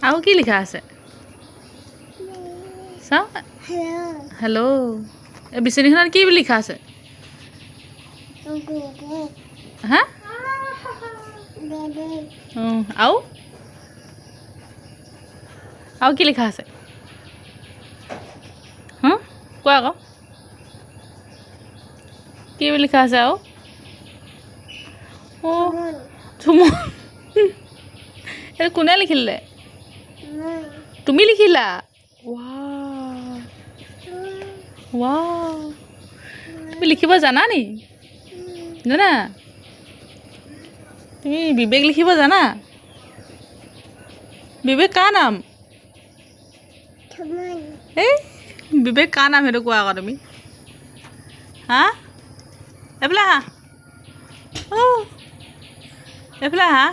আৰু কি লিখা আছে চাওঁ হেল্ল' এই বিচনীখনত কি লিখা আছে হা আৰু কি লিখা আছে কোৱা আকৌ কি লিখা আছে আৰু অঁ চুমন এইটো কোনে লিখিলে তুমি লিখিলা ৱাও তুমি লিখিব জানা নি জানা তুমি বিবেক লিখিব জানা বিবেক কাৰ নাম এই বিবেক কাৰ নাম সেইটো কোৱা আকৌ তুমি হা এইফালে আহা এইফালে আহা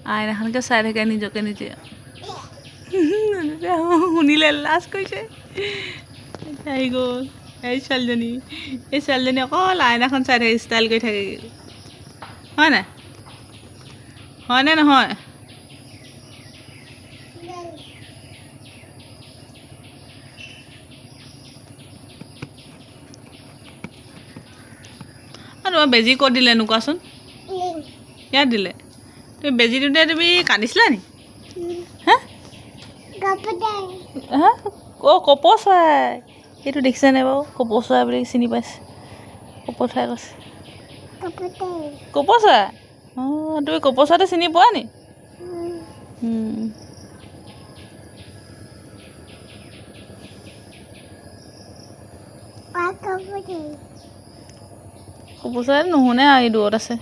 আইনাখনকে চাই থাকে নিজকে নিজে শুনিলে লাজ কৰিছে আহি গ'ল এই ছোৱালীজনী অকল আইনাখন চাই থাকে ষ্টাইল কৰি থাকে হয় নাই হয়নে নহয় তোমাৰ বেজী ক'ত দিলেনো কোৱাচোন ইয়াত দিলে তুমি বেজী দিওঁতে তুমি কান্দিছিলা নি হা হা অ' কপৌ চৰাই এইটো দেখিছেনে বাৰু কপৌ চৰাই বুলি চিনি পাইছে কপৌ চৰাই কৈছে কপৌ চৰাই অঁ তুমি কপৌ চৰাইটো চিনি পোৱা নি কপৌ চৰাই নুশুনে আৰু এই দূৰত আছে